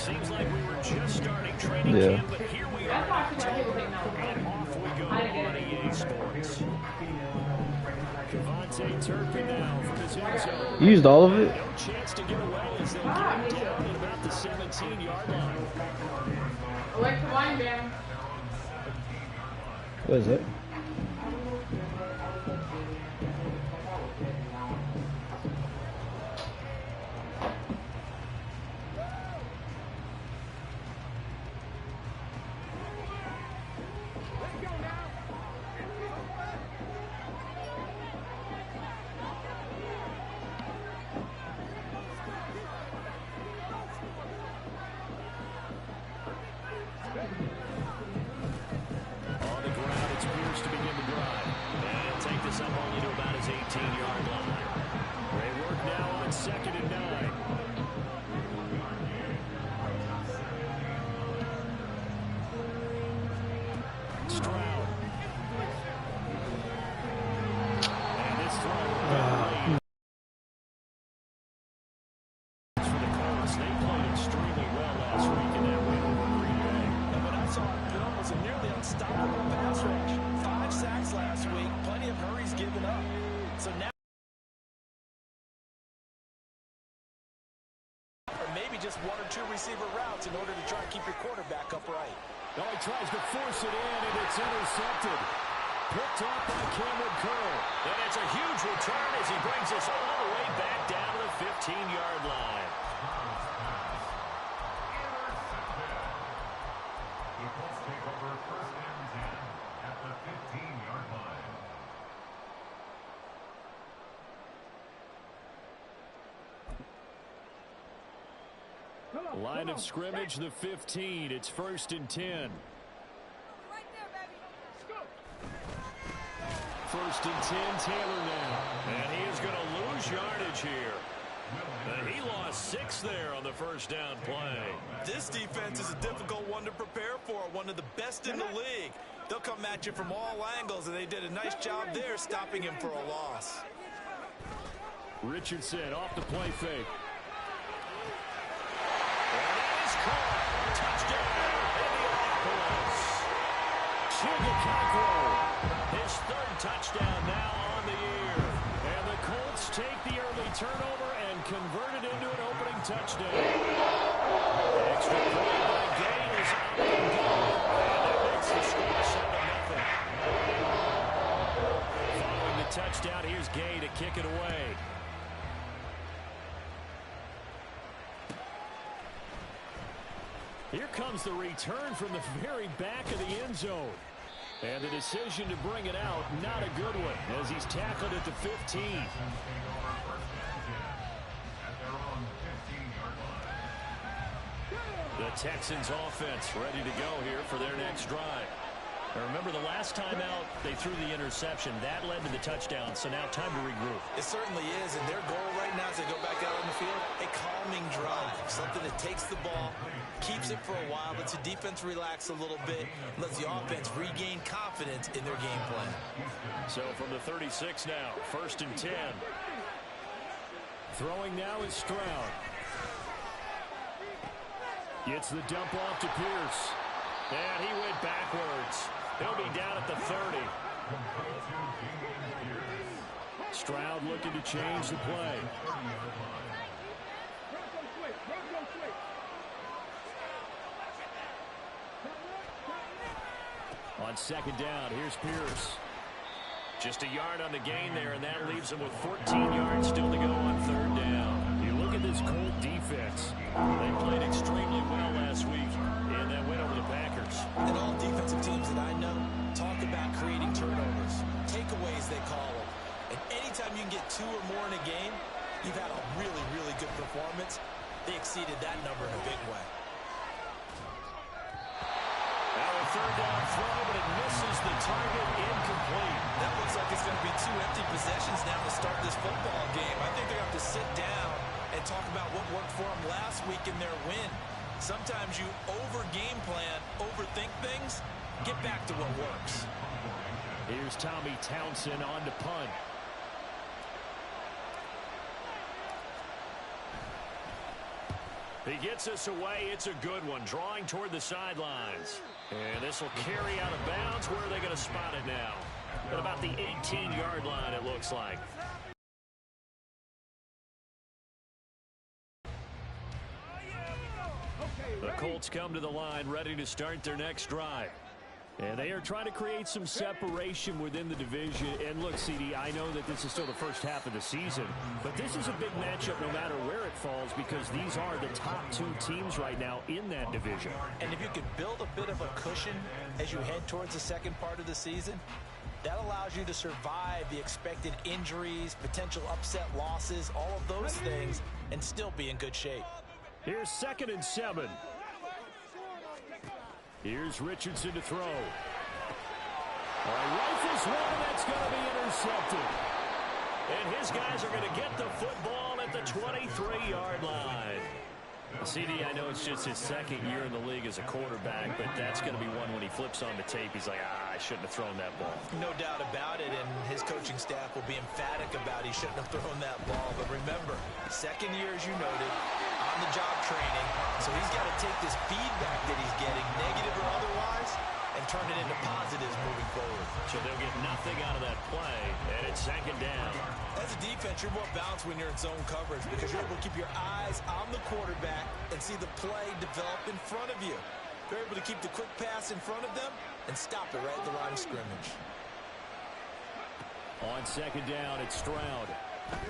Seems like we were just starting training camp, but here we are in October, and off we go on EA Sports. Turpin now from his end zone. You used all of it? No chance to get away as they get him down at about the 17-yard line. What is it? Just one or two receiver routes in order to try and keep your quarterback upright. Oh, he tries to force it in, and it's intercepted. Picked off by Cameron Curl. And it's a huge return as he brings us all the way back down to the 15-yard line. The Colts take over first and 10 at the 15-yard line. Line of scrimmage, the 15. It's 1st and 10. First and 10, Taylor now. And he is going to lose yardage here. And he lost 6 there on the first down play. This defense is a difficult one to prepare for, one of the best in the league. They'll come at you from all angles, and they did a nice job there stopping him for a loss. Richardson off the play fake. Touchdown, Indianapolis. Chicago, his 3rd touchdown now on the year. And the Colts take the early turnover and convert it into an opening touchdown. Extra point by Gay is up and gone. And that makes the score 7-0. Following the touchdown, here's Gay to kick it away. Here comes the return from the very back of the end zone. And the decision to bring it out, not a good one, as he's tackled at the 15. The Texans offense ready to go here for their next drive. Now remember, the last time out, they threw the interception. That led to the touchdown, so now time to regroup. It certainly is, and their goal right now as they go back out on the field, a calming drive, something that takes the ball, keeps it for a while, lets the defense relax a little bit, lets the offense regain confidence in their game plan. So from the 36 now, 1st and 10. Throwing now is Stroud. Gets the dump off to Pierce. And he went backwards. He'll be down at the 30. Stroud looking to change the play. On 2nd down, here's Pierce. Just a yard on the gain there, and that leaves him with 14 yards still to go on 3rd down. You look at this Colt defense. They played extremely well last week in that win over the Packers. And all defensive teams that I know talk about creating turnovers, takeaways they call them. And anytime you can get 2 or more in a game, you've had a really, really good performance. They exceeded that number in a big way. Now a 3rd down throw, but it misses the target, incomplete. That looks like it's going to be 2 empty possessions now to start this football game. I think they're going to have to sit down and talk about what worked for them last week in their win. Sometimes you over-game plan, overthink things. Get back to what works. Here's Tommy Townsend on to punt. He gets us away. It's a good one, drawing toward the sidelines. And this will carry out of bounds. Where are they going to spot it now? At about the 18-yard line, it looks like. The Colts come to the line, ready to start their next drive. And they are trying to create some separation within the division. And look, CD, I know that this is still the first half of the season, but this is a big matchup no matter where it falls because these are the top two teams right now in that division. And if you can build a bit of a cushion as you head towards the second part of the season, that allows you to survive the expected injuries, potential upset losses, all of those things, and still be in good shape. Here's 2nd and 7. Here's Richardson to throw. Rifles one, that's going to be intercepted. And his guys are going to get the football at the 23-yard line. CD, I know it's just his second year in the league as a quarterback, but that's going to be one when he flips on the tape. He's like, I shouldn't have thrown that ball. No doubt about it, and his coaching staff will be emphatic about he shouldn't have thrown that ball. But remember, second year, as you noted, on-the-job training, so he's got to take this feedback that he's getting, negative or otherwise, and turn it into positives moving forward. So they'll get nothing out of that play, and it's 2nd down. As a defense, you're more balanced when you're in zone coverage because you're able to keep your eyes on the quarterback and see the play develop in front of you. They're able to keep the quick pass in front of them and stop it right at the line of scrimmage. On 2nd down, it's Stroud. And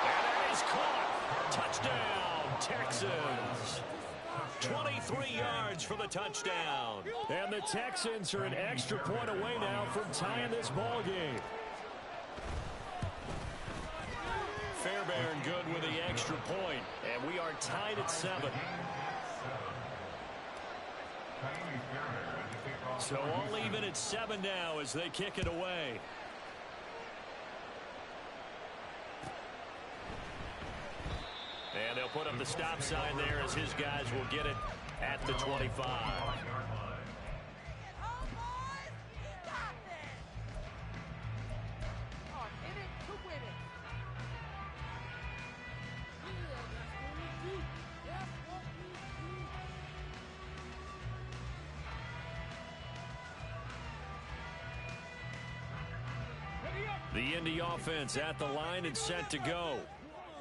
that is caught. Touchdown, Texans. 23 yards for the touchdown. And the Texans are an extra point away now from tying this ball game. Fairbairn good with the extra point, and we are tied at 7. So all even at 7 now as they kick it away. And they'll put up the stop sign there as his guys will get it at the 25. The Indy offense at the line and set to go.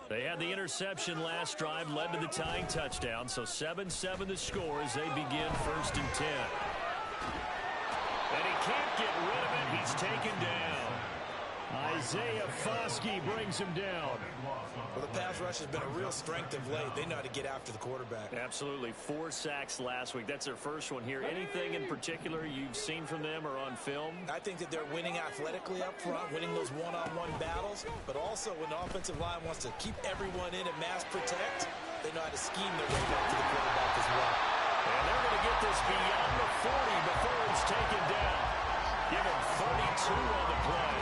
They had the interception last drive, led to the tying touchdown, so 7-7 the score as they begin 1st and 10. And he can't get rid of it. He's taken down. Isaiah Foskey brings him down. Well, the pass rush has been a real strength of late. They know how to get after the quarterback. Absolutely. 4 sacks last week. That's their first one here. Anything in particular you've seen from them or on film? I think that they're winning athletically up front, winning those one-on-one battles, but also when the offensive line wants to keep everyone in and mass protect, they know how to scheme their way back to the quarterback as well. And they're going to get this beyond the 40 before it's taken down. Give him 32 on the play.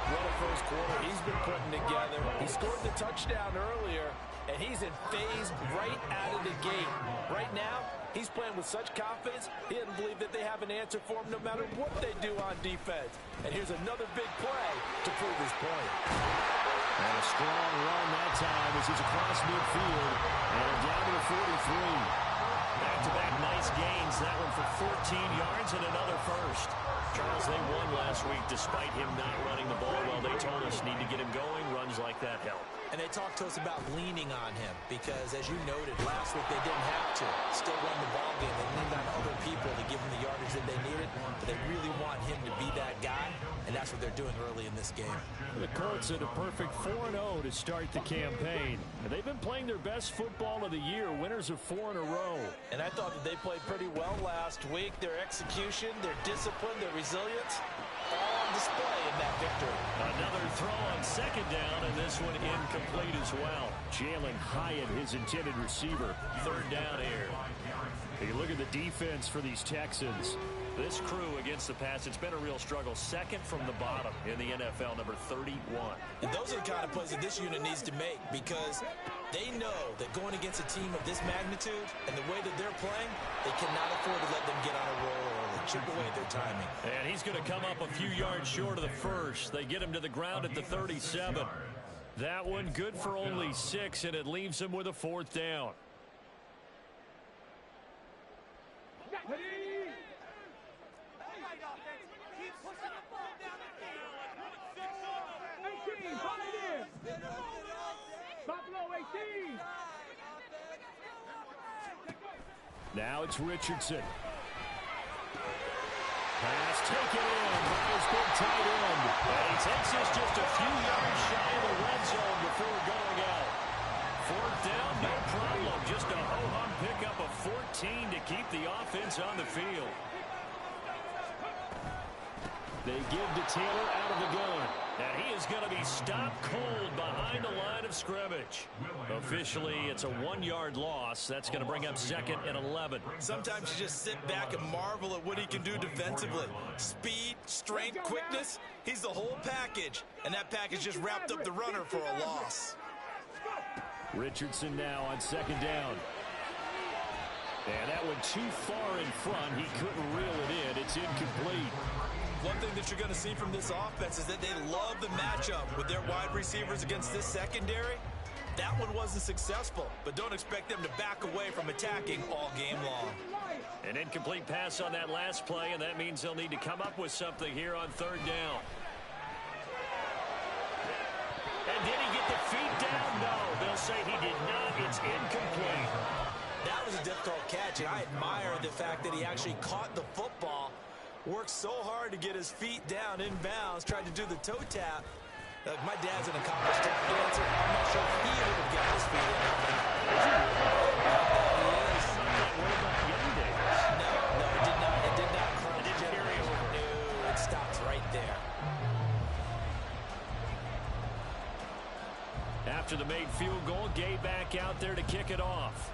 What a first quarter he's been putting together. He scored the touchdown earlier, and he's in phase right out of the gate. Right now, he's playing with such confidence, he doesn't believe that they have an answer for him no matter what they do on defense. And here's another big play to prove his point. And a strong run that time as he's across midfield and down to the 43. Back-to-back nice gains. That one for 14 yards and another first. Charles, they won last week despite him not running the ball well. They told us need to get him going. Runs like that help. And they talked to us about leaning on him because, as you noted, last week they didn't have to. Still run the ball game. They leaned on other people to give them the yardage that they needed. But they really want him to be that guy, and that's what they're doing early in this game. The Colts had a perfect 4-0 to start the campaign. And they've been playing their best football of the year, winners of 4 in a row. And I thought that they played pretty well last week. Their execution, their discipline, their resilience, all on display in that victory. Another throw on 2nd down, and this one incomplete as well. Jalen Hyatt, his intended receiver. 3rd down here. You look at the defense for these Texans. This crew against the pass, it's been a real struggle. 2nd from the bottom in the NFL, number 31. And those are the kind of plays that this unit needs to make because they know that going against a team of this magnitude and the way that they're playing, they cannot afford to let them get on a roll early, chip away at their timing. And he's going to come up a few yards short of the first. They get him to the ground at the 37. That one good for only 6, and it leaves him with a 4th down. Now it's Richardson. Pass taken in by his big tight end. And he takes us just a few yards shy of the red zone before going out. 4th down, no problem. Just a ho-hum pickup of 14 to keep the offense on the field. They give to Taylor out of the gun. And he is going to be stopped cold behind the line of scrimmage. Officially, it's a 1-yard loss. That's going to bring up 2nd and 11. Sometimes you just sit back and marvel at what he can do defensively. Speed, strength, quickness. He's the whole package. And that package just wrapped up the runner for a loss. Richardson now on 2nd down. And that went too far in front. He couldn't reel it in. It's incomplete. One thing that you're going to see from this offense is that they love the matchup with their wide receivers against this secondary. That one wasn't successful, but don't expect them to back away from attacking all game long. An incomplete pass on that last play, and that means they'll need to come up with something here on 3rd down. And did he get the feet down? No, they'll say he did not. It's incomplete. That was a difficult catch, and I admire the fact that he actually caught the football, worked so hard to get his feet down inbounds, tried to do the toe tap. My dad's an accomplished tap dancer. I'm not sure if he would have got his feet in. No, it did not. It did not crunch. It didn't carry over. No, it stops right there. After the made field goal, Gay back out there to kick it off.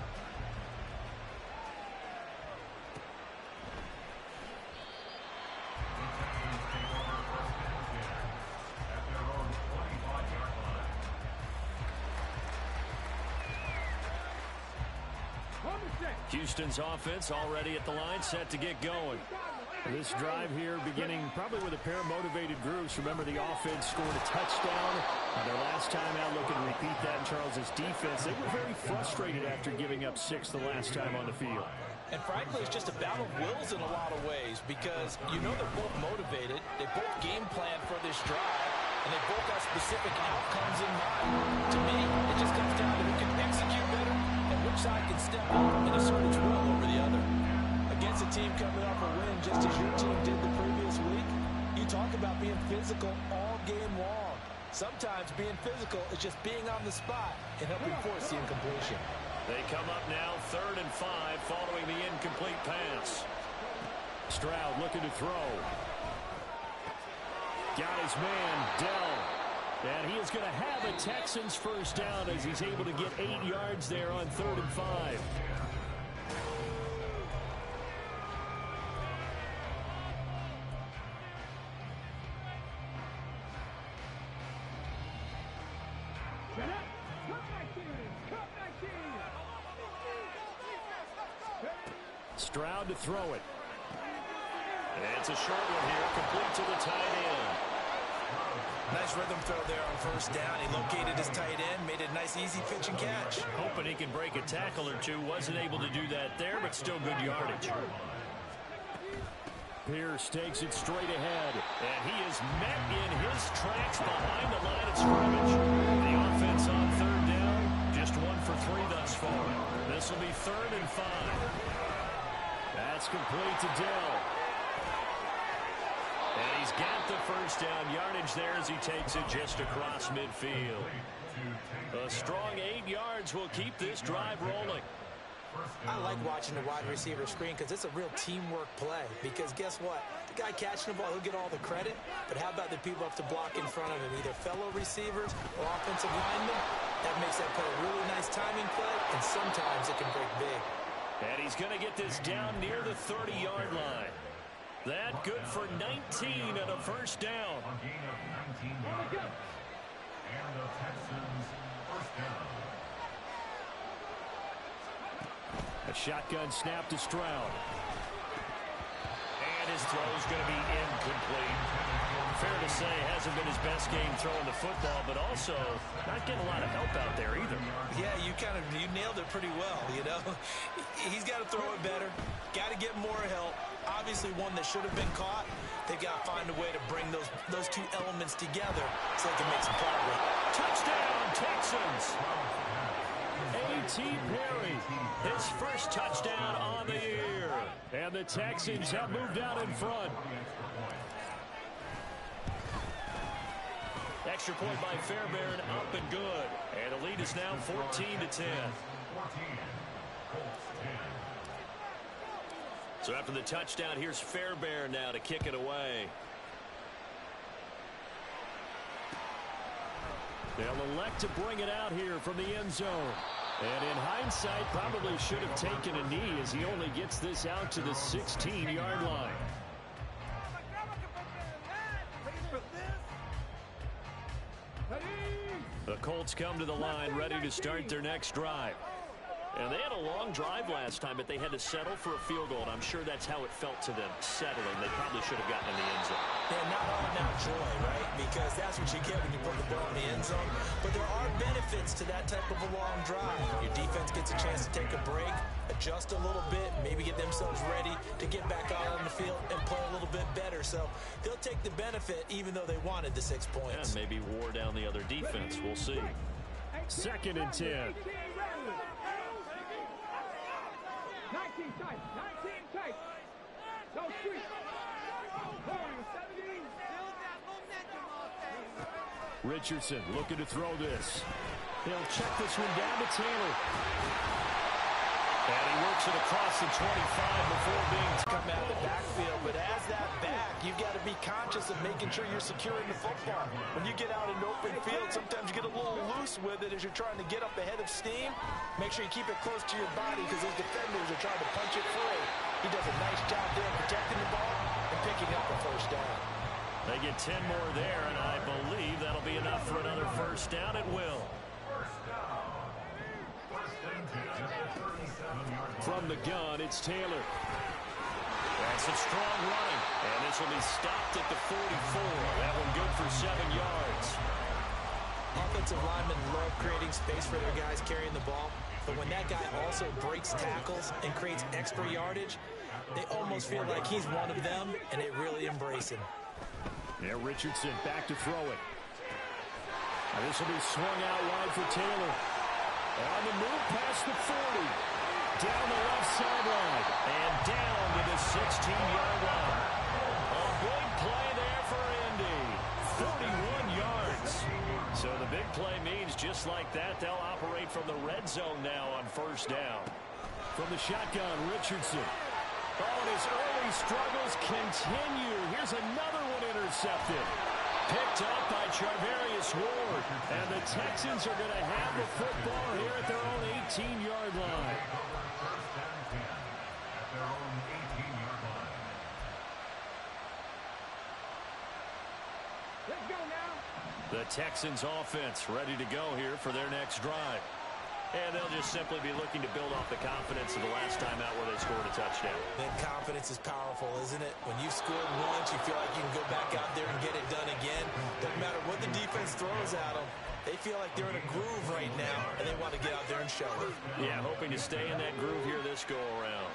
Houston's offense already at the line, set to get going. This drive here beginning probably with a pair of motivated groups. Remember, the offense scored a touchdown. Their last time out, looking to repeat that in Charles's defense. They were very frustrated after giving up 6 the last time on the field. And frankly, it's just a battle of wills in a lot of ways because you know they're both motivated. They both game plan for this drive, and they both have specific outcomes in mind. To me, it just comes down to who can execute better and which side can step up and assert its will over the other. Against a team coming off a win just as your team did the previous week, you talk about being physical all game long. Sometimes being physical is just being on the spot and helping force the incompletion. They come up now 3rd and 5 following the incomplete pass. Stroud looking to throw. Got his man, Dell. And he is going to have a Texans 1st down as he's able to get 8 yards there on 3rd and 5. Stroud to throw it. And it's a short one here, complete to the tight end. Nice rhythm throw there on 1st down. He located his tight end, made it a nice, easy pitch and catch. Hoping he can break a tackle or two. Wasn't able to do that there, but still good yardage. Pierce takes it straight ahead, and he is met in his tracks behind the line of scrimmage. The offense on 3rd down, just 1 for 3 thus far. This will be 3rd and 5. That's complete to Dell. And he's got the 1st down yardage there as he takes it just across midfield. A strong 8 yards will keep this drive rolling. I like watching the wide receiver screen because it's a real teamwork play. Because guess what? The guy catching the ball, he'll get all the credit. But how about the people up to block in front of him? Either fellow receivers or offensive linemen. That makes that play a really nice timing play. And sometimes it can break big. And he's going to get this down near the 30-yard line. That good for 19 and a 1st down. A gain of 19 yards. And the Texans 1st down. A shotgun snap to Stroud. And his throw is going to be incomplete. fair to say, hasn't been his best game throwing the football, but also not getting a lot of help out there either. Yeah, you nailed it pretty well, you know. He's got to throw it better, got to get more help. Obviously one that should have been caught. They've got to find a way to bring those two elements together so they can make some progress. Touchdown, Texans! A.T. Perry, his first touchdown on the year. And the Texans have moved out in front. Extra point by Fairbairn, up and good. And the lead is now 14-10. So after the touchdown, here's Fairbairn now to kick it away. They'll elect to bring it out here from the end zone. And in hindsight, probably should have taken a knee as he only gets this out to the 16-yard line. The Colts come to the line ready to start their next drive. And they had a long drive last time, but they had to settle for a field goal, and I'm sure that's how it felt to them, settling. They probably should have gotten in the end zone. Yeah, not all now joy, right? Because that's what you get when you put the ball in the end zone. But there are benefits to that type of a long drive. Your defense gets a chance to take a break, adjust a little bit, maybe get themselves ready to get back out on the field and play a little bit better. So they'll take the benefit even though they wanted the 6 points. And maybe wore down the other defense. We'll see. 2nd and 10. 19 tight. No street. Richardson looking to throw this. He'll check this one down to Taylor. And he works it across the 25 before being come out of the backfield. But as that back, you've got to be conscious of making sure you're securing the football. When you get out in open field, sometimes you get a little loose with it as you're trying to get up ahead of steam. Make sure you keep it close to your body because those defenders are trying to punch it free. He does a nice job there protecting the ball and picking up the first down. They get 10 more there, and I believe that'll be enough for another first down. It will. From the gun, it's Taylor. That's a strong running, and this will be stopped at the 44. That one good for 7 yards. Offensive linemen love creating space for their guys carrying the ball, but when that guy also breaks tackles and creates extra yardage, they almost feel like he's one of them, and they really embrace him. Yeah, Richardson back to throw it. And this will be swung out wide for Taylor. On the move past the 40. Down the left sideline. And down to the 16-yard line. A big play there for Indy. 41 yards. So the big play means just like that, they'll operate from the red zone now on first down. From the shotgun, Richardson. Oh, and his early struggles continue. Here's another one intercepted. Picked up by Charvarius Ward. And the Texans are going to have the football here at their own 18-yard line. Let's go now. The Texans offense ready to go here for their next drive. And they'll just simply be looking to build off the confidence of the last time out where they scored a touchdown. That confidence is powerful, isn't it? When you've scored once, you feel like you can go back out there and get it done again. Doesn't matter what the defense throws at them. They feel like they're in a groove right now, and they want to get out there and show it. Yeah, hoping to stay in that groove here this go-around.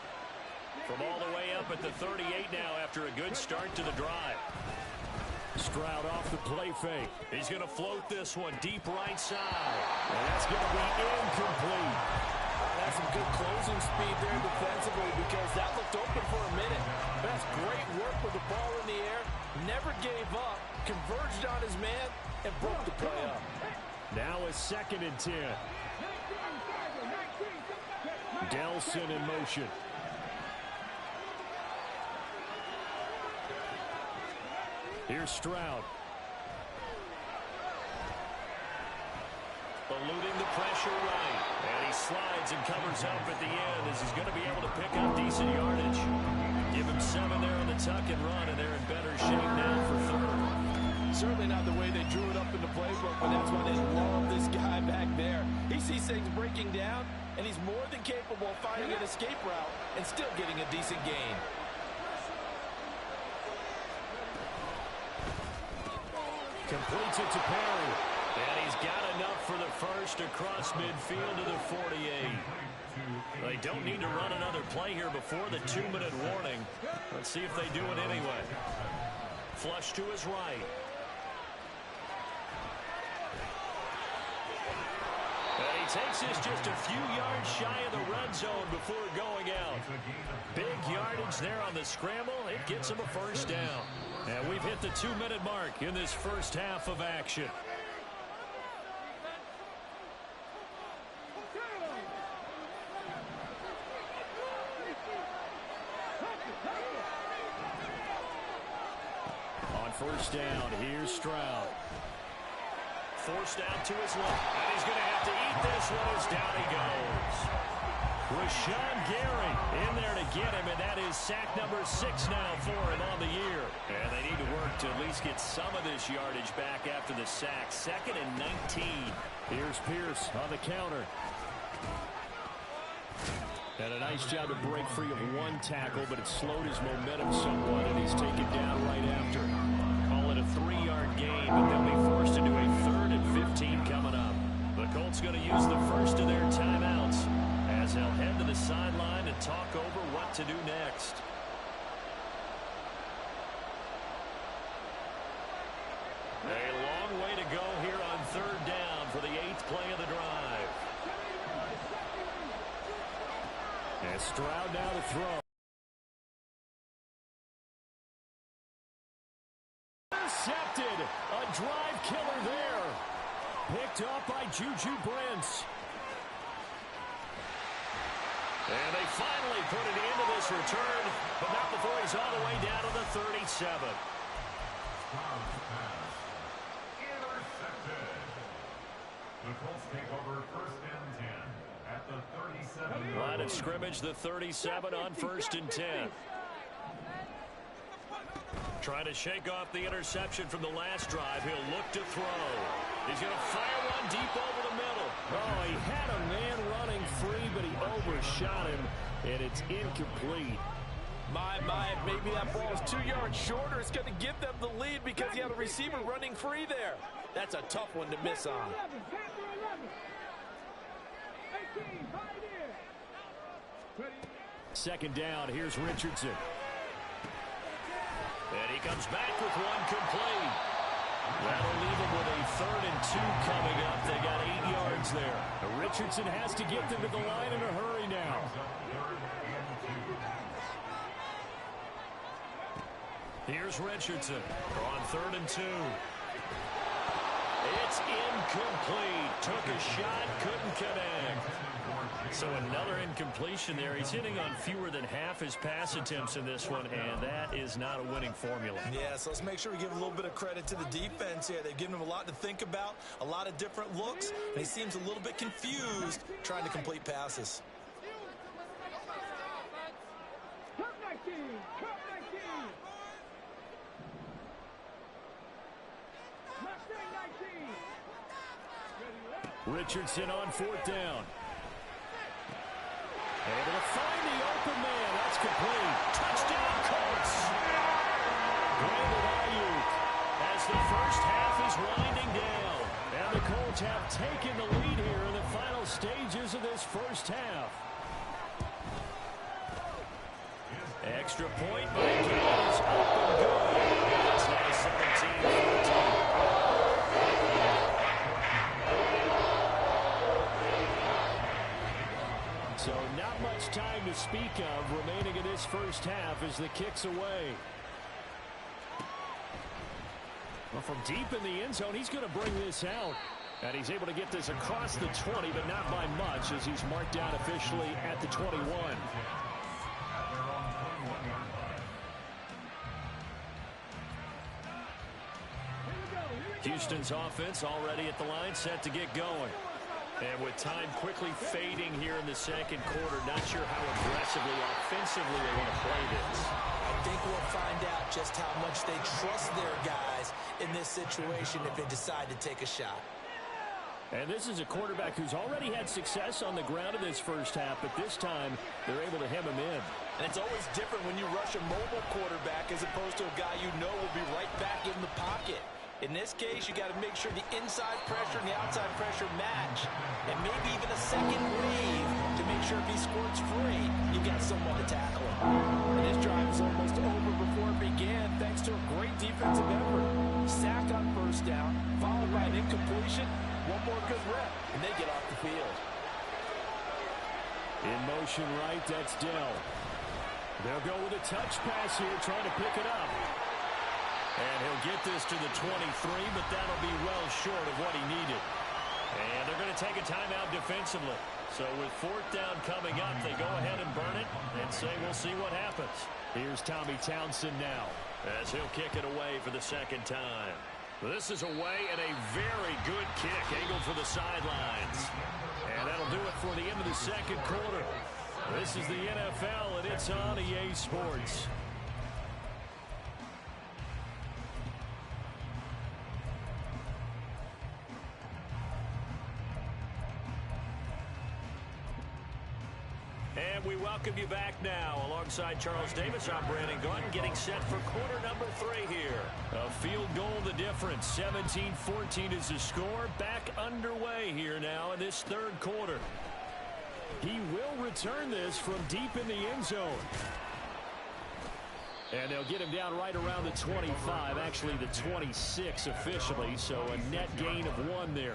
From all the way up at the 38 now after a good start to the drive. Stroud off the play fake. He's going to float this one deep right side. And that's going to be incomplete. That's some good closing speed there defensively because that looked open for a minute. That's great work with the ball in the air. Never gave up. Converged on his man and broke the play up. Now a 2nd and 10. Delson in motion. Here's Stroud. Eluding the pressure right. And he slides and covers up at the end as he's going to be able to pick up decent yardage. Give him 7 there on the tuck and run, and they're in better shape now for 3rd. Certainly not the way they drew it up in the playbook, but that's why they love this guy back there. He sees things breaking down, and he's more than capable of finding an escape route and still getting a decent gain. Completes it to Perry. And he's got enough for the first across midfield to the 48. They don't need to run another play here before the 2-minute warning. Let's see if they do it anyway. Flush to his right. And he takes this just a few yards shy of the red zone before going out. Big yardage there on the scramble. It gets him a first down. And we've hit the 2-minute mark in this first half of action. On first down, here's Stroud. Forced out to his left. And he's going to have to eat this one as down he goes. Rashawn Gary in there to get him, and that is sack number 6 now for him on the year. And they need to work to at least get some of this yardage back after the sack. 2nd and 19. Here's Pierce on the counter. And a nice job to break free of one tackle, but it slowed his momentum somewhat, and he's taken down right after. Call it a 3-yard gain, but they'll be forced into a 3rd and 15 coming up. The Colts going to use the first of their timeouts as they'll head to the sideline and talk over what to do next. A long way to go here on 3rd down for the 8th play of the drive. And Stroud now to throw. Intercepted. A drive killer there. Picked up by Juju Brents. And they finally put it into this return, but not before he's all the way down to the 37. The Colts take over 1st and 10 at the 37. Line of scrimmage, the 37 on 1st and 10. Trying to shake off the interception from the last drive. He'll look to throw. He's going to fire one deep over the middle. Oh, he had a man running free, but he overshot him, and it's incomplete. Maybe that ball's 2 yards shorter. It's going to give them the lead because he had a receiver running free there. That's a tough one to miss on. 2nd down, here's Richardson. And he comes back with one complete. That'll leave him with a 3rd and 2 coming up. They got 8 yards there. Richardson has to get them to the line in a hurry now. Here's Richardson on 3rd and 2. It's incomplete. Took a shot, couldn't connect. So another incompletion there. He's hitting on fewer than half his pass attempts in this one, and that is not a winning formula. Yeah, so let's make sure we give a little bit of credit to the defense here. They've given him a lot to think about, a lot of different looks, and he seems a little bit confused trying to complete passes. Richardson on 4th down. Able to find the open man. That's complete. Touchdown, Colts. Brandon Ayuk as the first half is winding down. And the Colts have taken the lead here in the final stages of this first half. Extra point by Gaines. Up and good. It's now 17-14. So not much time to speak of remaining in this first half as the kick's away. Well, from deep in the end zone, he's going to bring this out. And he's able to get this across the 20, but not by much as he's marked down officially at the 21. Houston's offense already at the line, set to get going. And with time quickly fading here in the 2nd quarter, not sure how aggressively, offensively they want to play this. I think we'll find out just how much they trust their guys in this situation if they decide to take a shot. And this is a quarterback who's already had success on the ground in this first half, but this time they're able to hem him in. And it's always different when you rush a mobile quarterback as opposed to a guy you know will be right back in the pocket. In this case, you got to make sure the inside pressure and the outside pressure match. And maybe even a second wave to make sure if he squirts free, you got someone to tackle him. And this drive is almost over before it began, thanks to a great defensive effort. Sack on first down, followed by an incompletion. One more good rep, and they get off the field. In motion right, that's Dell. They'll go with a touch pass here, trying to pick it up. And he'll get this to the 23, but that'll be well short of what he needed. And they're going to take a timeout defensively. So with fourth down coming up, they go ahead and burn it and say we'll see what happens. Here's Tommy Townsend now as he'll kick it away for the second time. This is away and a very good kick angled for the sidelines. And that'll do it for the end of the second quarter. This is the NFL, and it's on EA Sports. And we welcome you back now. Alongside Charles Davis, I'm Brandon Gunn, getting set for quarter number 3 here. A field goal the difference. 17-14 is the score. Back underway here now in this third quarter. He will return this from deep in the end zone. And they'll get him down right around the 25, actually the 26 officially, so a net gain of 1 there.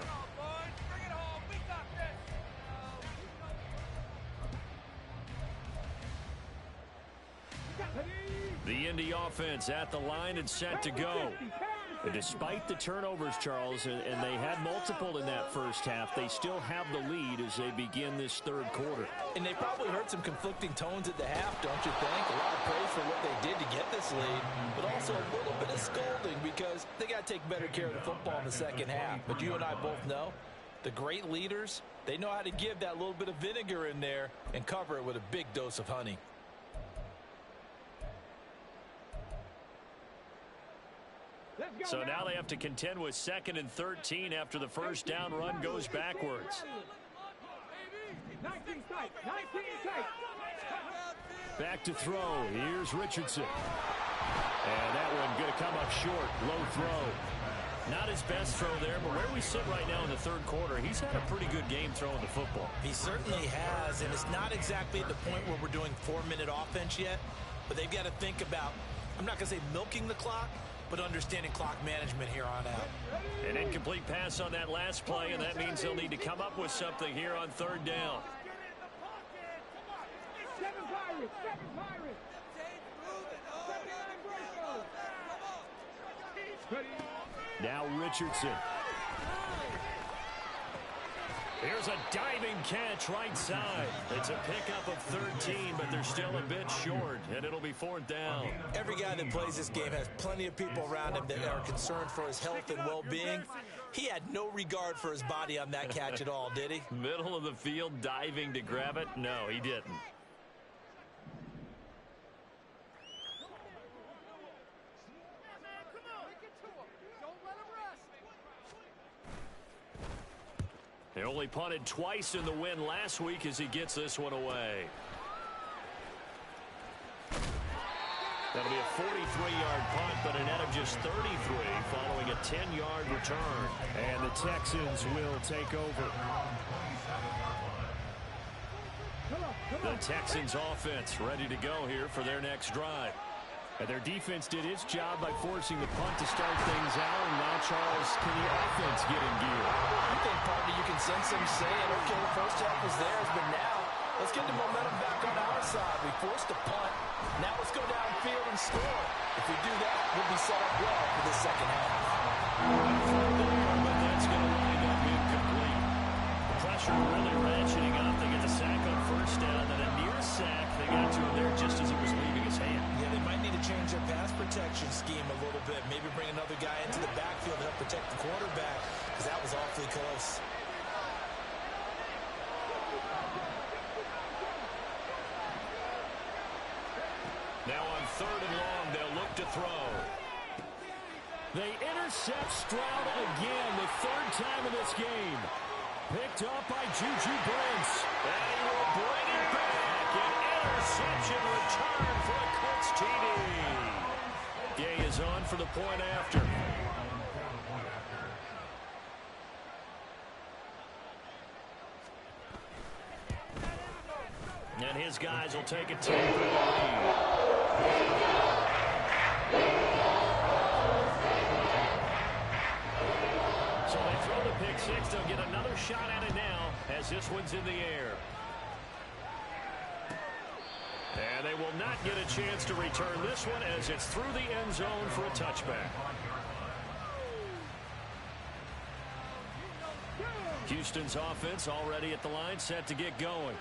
The Indy offense at the line and set to go. And despite the turnovers, Charles, and they had multiple in that first half, they still have the lead as they begin this third quarter. And they probably heard some conflicting tones at the half, don't you think? A lot of praise for what they did to get this lead, but also a little bit of scolding because they got to take better care of the football in the second half. But you and I both know the great leaders, they know how to give that little bit of vinegar in there and cover it with a big dose of honey. So now they have to contend with 2nd and 13 after the first down run goes backwards. Back to throw. Here's Richardson. And that one going to come up short. Low throw. Not his best throw there, but where we sit right now in the third quarter, he's had a pretty good game throwing the football. He certainly has, and it's not exactly at the point where we're doing 4-minute offense yet, but they've got to think about, I'm not going to say milking the clock, but understanding clock management here on out. An incomplete pass on that last play, and that means they'll need to come up with something here on third down. Now Richardson. Here's a diving catch right side. It's a pickup of 13, but they're still a bit short, and it'll be fourth down. Every guy that plays this game has plenty of people around him that are concerned for his health and well-being. He had no regard for his body on that catch at all, did he? Middle of the field, diving to grab it? No, he didn't. They only punted twice in the win last week as he gets this one away. That'll be a 43-yard punt, but a net of just 33 following a 10-yard return. And the Texans will take over. The Texans offense ready to go here for their next drive. And their defense did its job by forcing the punt to start things out. And now, Charles, can the offense get in gear? I think, partner, you can sense them saying, okay, the first half was theirs, but now let's get the momentum back on our side. We forced a punt. Now let's go downfield and score. If we do that, we'll be set up well for the second half. But that's going to wind up incomplete. The pressure really ratcheting up. They get the sack on first down, and a near sack. They got to him there just as it was leaving his hand. Yeah, they might need to change their pass protection scheme a little bit. Maybe bring another guy into the backfield to help protect the quarterback, because that was awfully close. Now on third and long, they'll look to throw. They intercept Stroud again, the third time in this game. Picked up by Juju Brents. And he will bring it back. An interception return for a Colts TD. Gay is on for the point after. And his guys will take a 10-point lead. So they throw the pick six. They'll get another shot at it now as this one's in the air. And they will not get a chance to return this one as it's through the end zone for a touchback. Houston's offense already at the line, set to get going.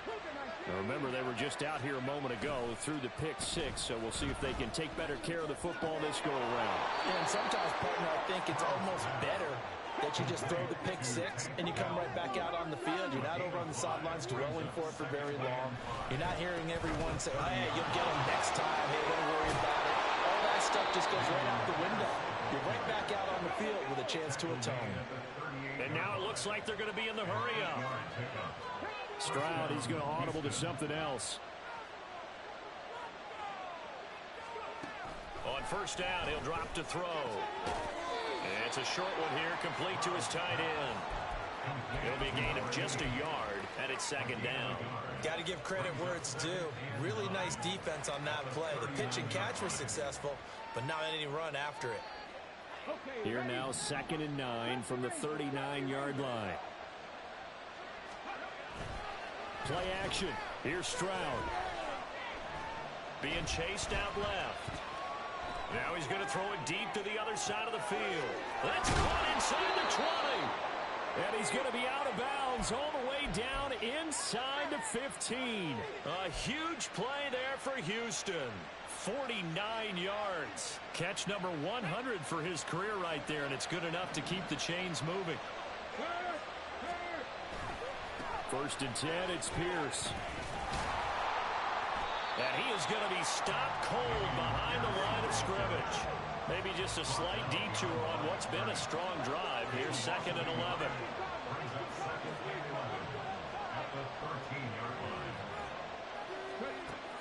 Now remember, they were just out here a moment ago through the pick six, so we'll see if they can take better care of the football this go around. Yeah, and sometimes, partner, I think it's almost better that you just throw the pick six and you come right back out on the field. You're not over on the sidelines dwelling for it for very long. You're not hearing everyone say, hey, you'll get them next time. Hey, don't worry about it. All that stuff just goes right out the window. You're right back out on the field with a chance to atone. And now it looks like they're going to be in the hurry-up. Stroud, he's going to audible to something else. On first down, he'll drop to throw. And it's a short one here, complete to his tight end. It'll be a gain of just a yard, and it's second down. Got to give credit where it's due. Really nice defense on that play. The pitch and catch was successful, but not any run after it. Here now, 2nd and 9 from the 39-yard line. Play action. Here's Stroud. Being chased out left. Now he's going to throw it deep to the other side of the field. That's caught inside the 20. And he's going to be out of bounds all the way down inside the 15. A huge play there for Houston. 49 yards. Catch number 100 for his career right there, and it's good enough to keep the chains moving. 1st and 10, it's Pierce. And he is going to be stopped cold behind the line of scrimmage. Maybe just a slight detour on what's been a strong drive. Here's 2nd and 11.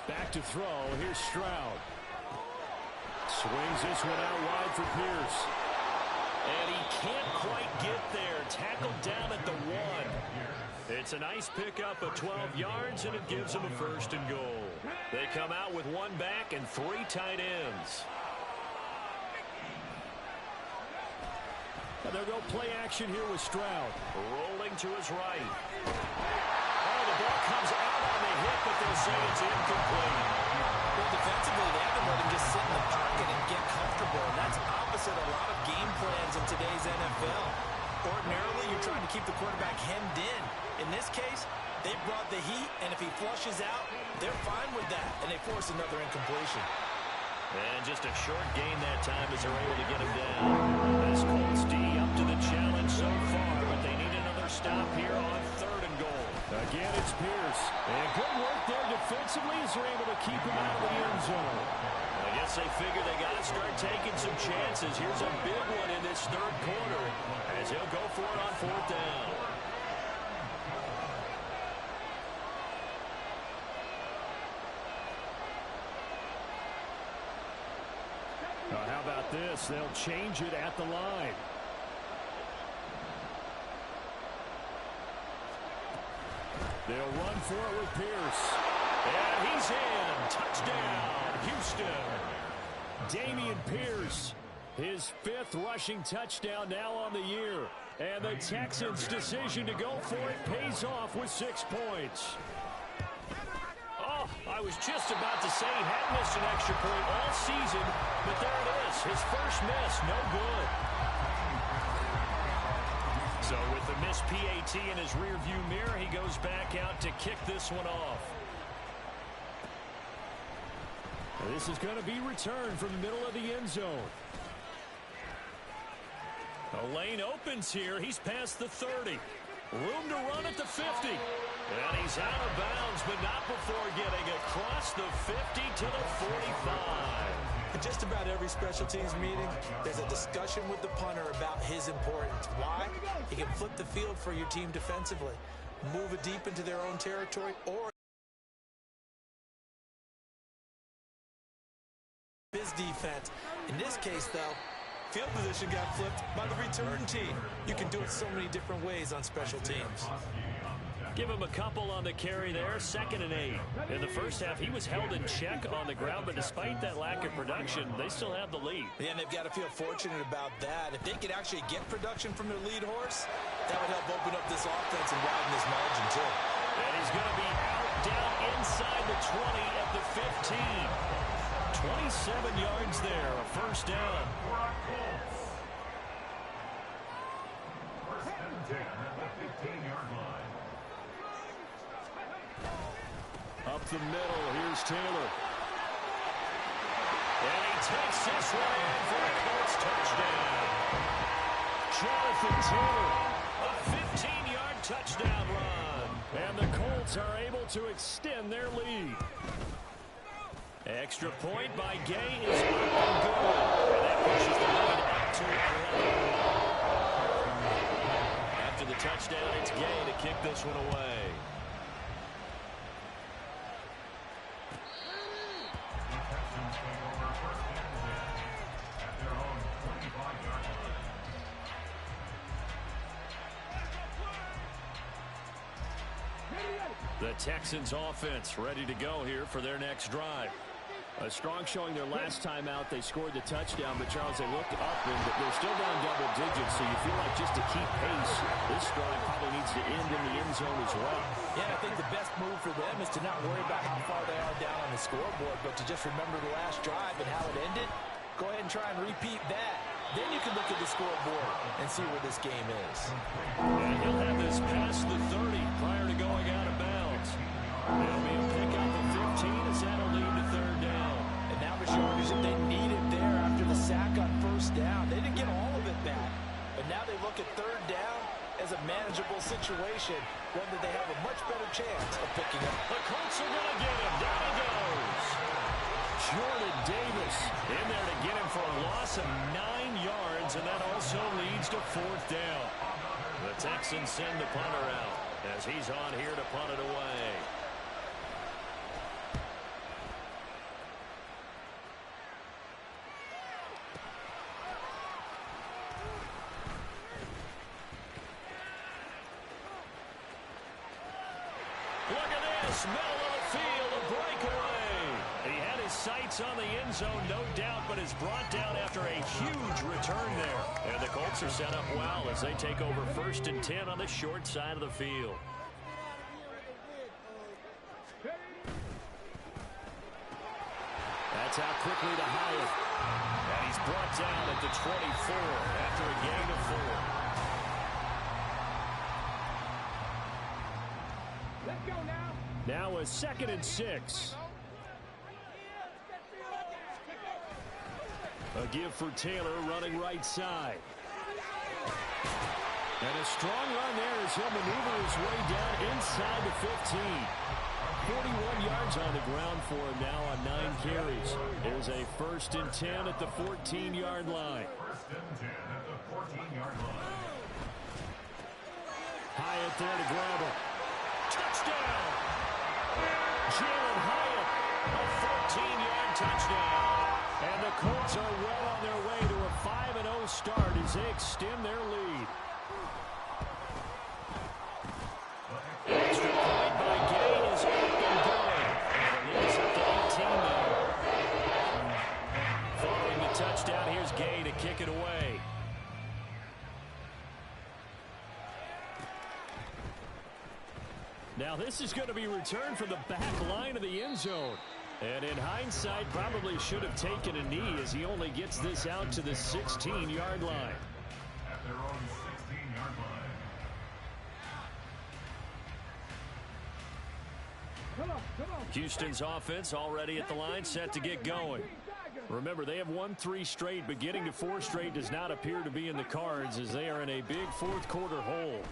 Back to throw. Here's Stroud. Swings this one out wide for Pierce. And he can't quite get there. Tackled down at the 1. It's a nice pickup of 12 yards, and it gives them a 1st and goal. They come out with 1 back and 3 tight ends. And they'll go play action here with Stroud. Rolling to his right. Oh, the ball comes out on the hit, but they'll say it's incomplete. Well, defensively, they haven't let him just sit in the pocket and get comfortable, and that's opposite a lot of game plans in today's NFL. Ordinarily, you're trying to keep the quarterback hemmed in. In this case, they brought the heat, and if he flushes out, they're fine with that, and they force another incompletion. And just a short gain that time as they're able to get him down. This Colts D up to the challenge so far, but they need another stop here on 3rd and goal. Again, it's Pierce. And good work there defensively as they're able to keep him out of the end zone. I guess they figure they got to start taking some chances. Here's a big one in this 3rd quarter as he'll go for it on 4th down. How about this? They'll change it at the line. They'll run for it with Pierce. And he's in. Touchdown, Houston. Dameon Pierce, his 5th rushing touchdown now on the year. And the Texans' decision to go for it pays off with 6 points. Oh, I was just about to say he hadn't missed an extra point all season, but there it is. His first miss, no good. So with the missed PAT in his rearview mirror, he goes back out to kick this one off. This is going to be returned from the middle of the end zone. The lane opens here. He's past the 30. Room to run at the 50. And he's out of bounds, but not before getting across the 50 to the 45. In just about every special teams meeting, there's a discussion with the punter about his importance. Why? He can flip the field for your team defensively, move it deep into their own territory, or his defense. In this case, though, field position got flipped by the return team. You can do it so many different ways on special teams. Give him a couple on the carry there, 2nd and 8. In the first half, he was held in check on the ground, but despite that lack of production, they still have the lead. Yeah, and they've got to feel fortunate about that. If they could actually get production from their lead horse, that would help open up this offense and widen this margin, too. And he's going to be out down inside the 20 at the 15. 27 yards there, a first down. First and 10 at the 15-yard line. Up the middle, here's Taylor. And he takes this one in for a Colts touchdown. Jonathan Taylor, a 15-yard touchdown run. And the Colts are able to extend their lead. Extra point by Gay is up and good. And that pushes the lead up to 11. After the touchdown, it's Gay to kick this one away. The Texans take over first and 10 at their own 25-yard line. The Texans offense ready to go here for their next drive. A strong showing their last time out. They scored the touchdown, but Charles, they looked up and they're still down double digits, so you feel like just to keep pace, this drive probably needs to end in the end zone as well. Yeah, I think the best move for them is to not worry about how far they are down on the scoreboard, but to just remember the last drive and how it ended. Go ahead and try and repeat that. Then you can look at the scoreboard and see where this game is. And he'll have this past the 30 prior to going out of bounds. It'll be a pickup of 15 as that'll lead to third down. And now the yardage that they needed there after the sack on first down. They didn't get all of it back, but now they look at third down as a manageable situation, one that they have a much better chance of picking up. The Colts are going to get him. Down he goes. Jordan Davis in there to get him for a loss of 9 yards, and that also leads to fourth down. The Texans send the punter out as he's on here to punt it away. Look at this, middle of the field, a breakaway. He had his sights on the end zone, no doubt, but is brought down after a huge return there. And the Colts are set up well as they take over 1st and 10 on the short side of the field. That's out quickly to Hyatt. And he's brought down at the 24 after a gain of 4. Let's go now. Now a 2nd and 6. A give for Taylor running right side. And a strong run there as he'll maneuver his way down inside the 15. 41 yards on the ground for him now on 9 carries. There's a 1st and 10 at the 14-yard line. First and 10 at the 14-yard line. Hyatt there to grab him. Touchdown! Jalen Hyatt, a 14-yard touchdown. And the Colts are well on their way to a 5-0 start as they extend their lead. Extra point by Gay is up and going. And the lead is up to 18 now. Following the touchdown, here's Gay to kick it away. Now this is going to be returned from the back line of the end zone. And in hindsight, probably should have taken a knee as he only gets this out to the 16-yard line. At their own 16-yard line. Come on. Houston's offense already at the line, set to get going. Remember, they have won 3 straight, but getting to 4 straight does not appear to be in the cards as they are in a big fourth-quarter hole.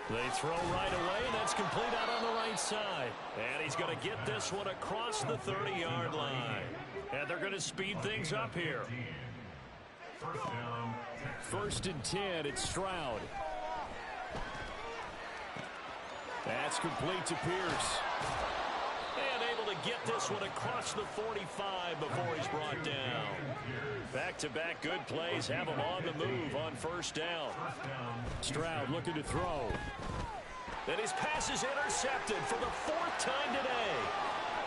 They throw right away, and that's complete out on the right side. And he's going to get this one across the 30-yard line. And they're going to speed things up here. First down, 1st and 10, it's Stroud. That's complete to Pierce. And able to get this one across the 45 before he's brought down. Back-to-back good plays have him on the move on 1st down. Stroud looking to throw. And his pass is intercepted for the 4th time today.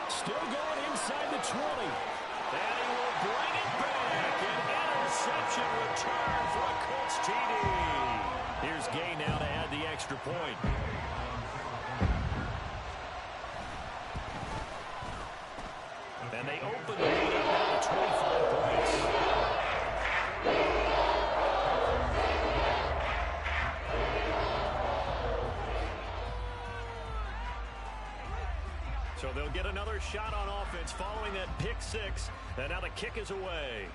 Still going inside the 20. And he will bring it back. An interception return for a Colts TD. Here's Gay now to add the extra point. And they open the lead up now to 25 points. So they'll get another shot on offense following that pick 6. And now the kick is away.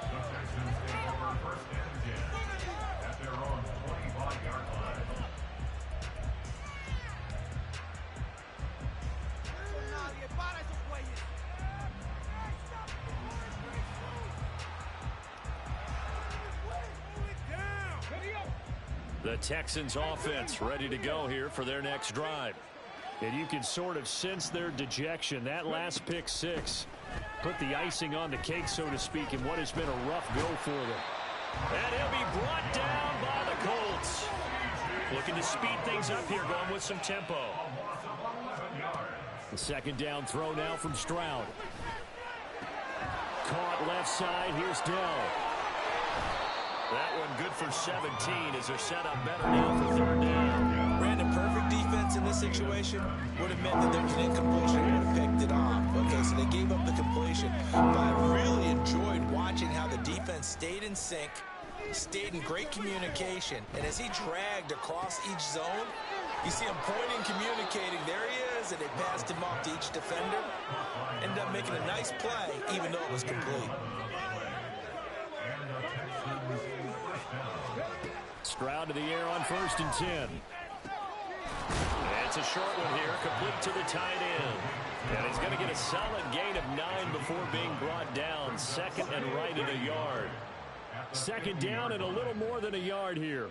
The Texans take over 1st and 10 at their own 25-yard line. The Texans offense ready to go here for their next drive. And you can sort of sense their dejection. That last pick 6 put the icing on the cake, so to speak, in what has been a rough go for them. And he'll be brought down by the Colts. Looking to speed things up here, going with some tempo. The 2nd down throw now from Stroud. Caught left side. Here's Dell. That one good for 17 as they're set up better now for 3rd down. Brandon, perfect defense in this situation would have meant that there was an incompletion. Would have picked it off. Okay, so they gave up the completion. But I really enjoyed watching how the defense stayed in sync, stayed in great communication, and as he dragged across each zone, you see him pointing, communicating. There he is, and they passed him off to each defender. Ended up making a nice play, even though it was complete. Stroud to the air on 1st and 10. It's a short one here, complete to the tight end. And he's going to get a solid gain of 9 before being brought down. 2nd and right at a yard. 2nd down and a little more than a yard here.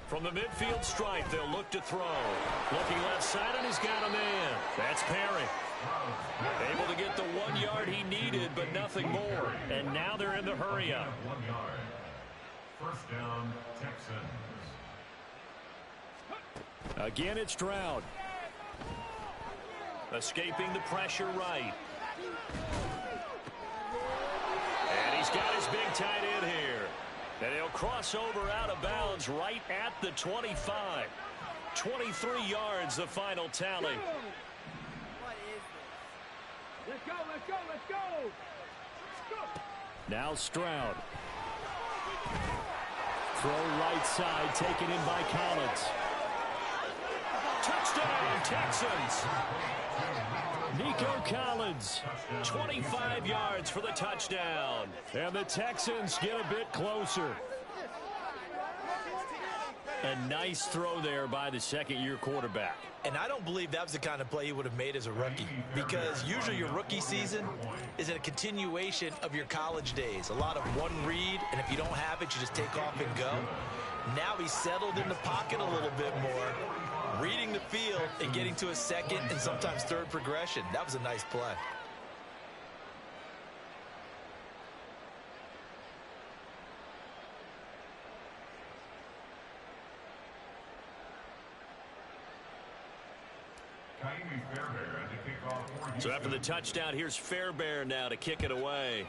From the midfield stripe, they'll look to throw. Looking left side, and he's got a man. That's Perry. Able to get the 1 yard he needed, but nothing more. And now they're in the hurry-up. 1 yard. 1st down, Texans. Again, it's Stroud. Escaping the pressure right. And he's got his big tight end here. And he'll cross over out of bounds right at the 25. 23 yards, the final tally. Let's go, let's go, let's go! Now Stroud. Throw right side, taken in by Collins. Touchdown, Texans. Nico Collins, 25 yards for the touchdown. And the Texans get a bit closer. A nice throw there by the 2nd-year quarterback. And I don't believe that was the kind of play he would have made as a rookie, because usually your rookie season is a continuation of your college days. A lot of one read, and if you don't have it, you just take off and go. Now he's settled in the pocket a little bit more, reading the field and getting to a 2nd and sometimes 3rd progression. That was a nice play. So after the touchdown, here's Fairbairn now to kick it away.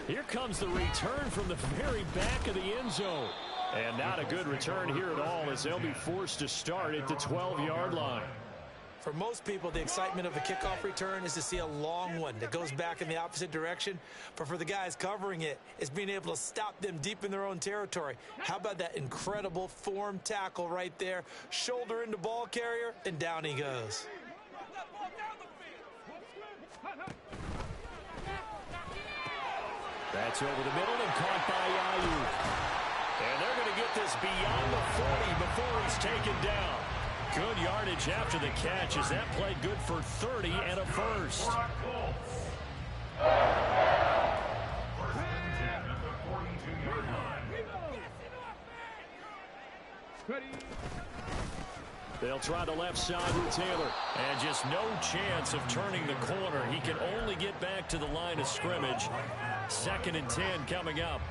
Here comes the return from the very back of the end zone. And not a good return here at all, as they'll be forced to start at the 12-yard line. For most people, the excitement of a kickoff return is to see a long one that goes back in the opposite direction. But for the guys covering it, it's being able to stop them deep in their own territory. How about that incredible form tackle right there? Shoulder into ball carrier, and down he goes. That's over the middle and caught by Ayuk. And they're going to get this beyond the 40 before he's taken down. Good yardage after the catch as that played good for 30 and a first. They'll try the left side with Taylor. And just no chance of turning the corner. He can only get back to the line of scrimmage. 2nd and 10 coming up.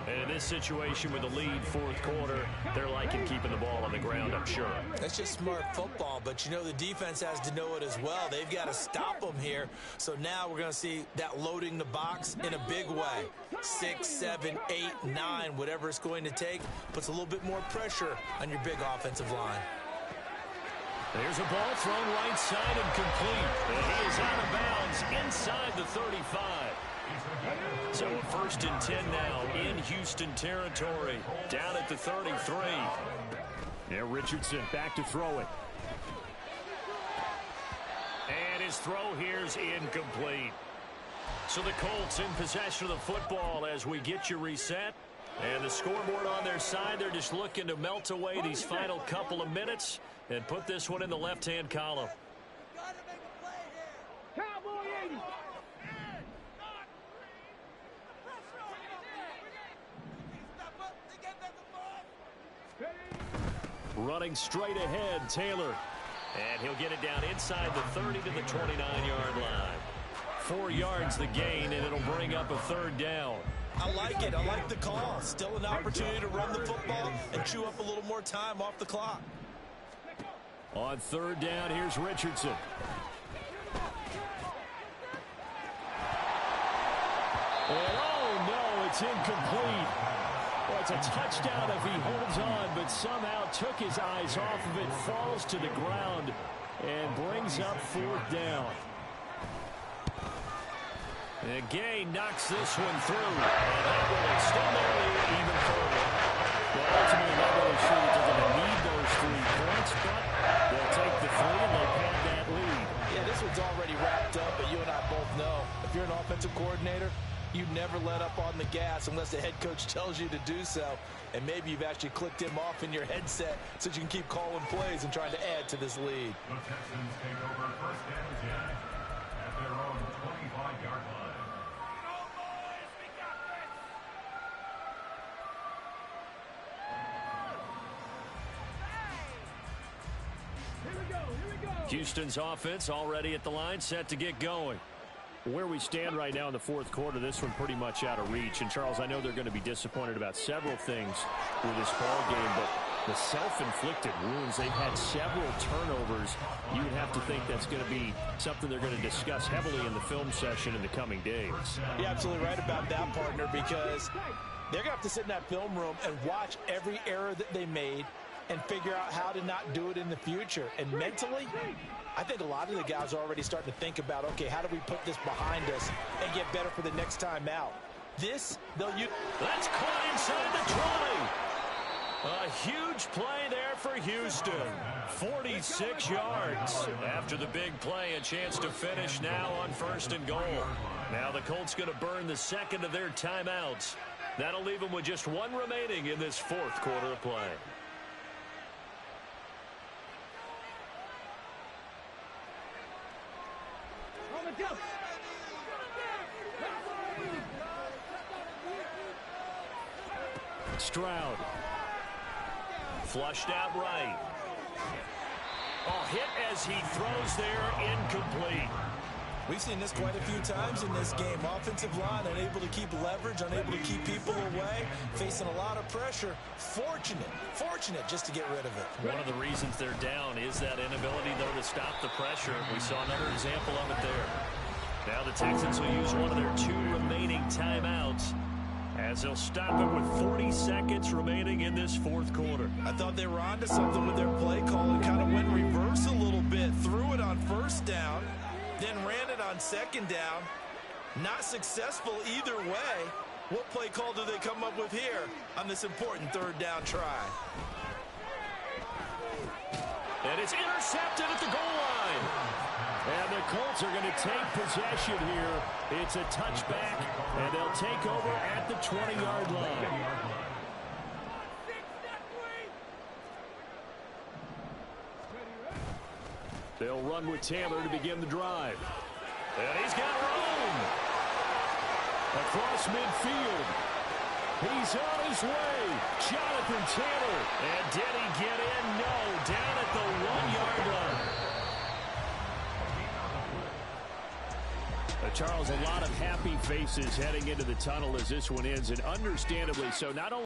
And in this situation with the lead, 4th quarter, they're liking keeping the ball on the ground, I'm sure. That's just smart football, but you know the defense has to know it as well. They've got to stop them here. So now we're going to see that loading the box in a big way. 6, 7, 8, 9, whatever it's going to take, puts a little bit more pressure on your big offensive line. There's a ball thrown right side and complete. And he is out of bounds inside the 35. So a 1st and 10 now in Houston territory, down at the 33. Now Richardson back to throw it. And his throw here's incomplete. So the Colts in possession of the football as we get you reset. And the scoreboard on their side, they're just looking to melt away these final couple of minutes and put this one in the left-hand column. Cowboy 80. Running straight ahead, Taylor. And he'll get it down inside the 30 to the 29-yard line. 4 yards the gain, and it'll bring up a 3rd down. I like it. I like the call. Still an opportunity to run the football and chew up a little more time off the clock. On 3rd down, here's Richardson. And oh no, it's incomplete. Well, it's a touchdown if he holds on, but somehow took his eyes off of it, falls to the ground, and brings up 4th down. And again, knocks this one through. And that will extend their lead even further. Well, ultimately, not really sure that they're going to need those 3 points, but they'll take the 3 and they'll pad that lead. Yeah, this one's already wrapped up, but you and I both know if you're an offensive coordinator, you never let up on the gas unless the head coach tells you to do so. And maybe you've actually clicked him off in your headset so you can keep calling plays and trying to add to this lead. The Texans take over 1st and 10 at their own 25-yard line. Houston's offense already at the line, set to get going. Where we stand right now in the 4th quarter, this one pretty much out of reach. And, Charles, I know they're going to be disappointed about several things with this ball game, but the self-inflicted wounds, they've had several turnovers. You would have to think that's going to be something they're going to discuss heavily in the film session in the coming days. You're absolutely right about that, partner, because they're going to have to sit in that film room and watch every error that they made and figure out how to not do it in the future. And mentally, I think a lot of the guys are already starting to think about, okay, how do we put this behind us and get better for the next time out? This, they'll use. That's caught inside the 20. A huge play there for Houston. 46 yards. After the big play, a chance to finish now on 1st and goal. Now the Colts going to burn the 2nd of their timeouts. That'll leave them with just 1 remaining in this 4th quarter of play. Stroud. Flushed out right. Oh, hit as he throws there, incomplete. We've seen this quite a few times in this game. Offensive line unable to keep leverage, unable to keep people away, facing a lot of pressure. Fortunate just to get rid of it. One of the reasons they're down is that inability, though, to stop the pressure. We saw another example of it there. Now the Texans will use one of their 2 remaining timeouts as they'll stop it with 40 seconds remaining in this 4th quarter. I thought they were onto something with their play call and kind of went reverse a little bit. Threw it on 1st down, then ran it on 2nd down. Not successful either way. What play call do they come up with here on this important 3rd down try? And it's intercepted at the goal line. And the Colts are going to take possession here. It's a touchback, and they'll take over at the 20-yard line. They'll run with Taylor to begin the drive. And he's got room across midfield. He's on his way. Jonathan Taylor. And did he get in? No. Down at the 1-yard line. Charles, a lot of happy faces heading into the tunnel as this one ends, and understandably so. Not only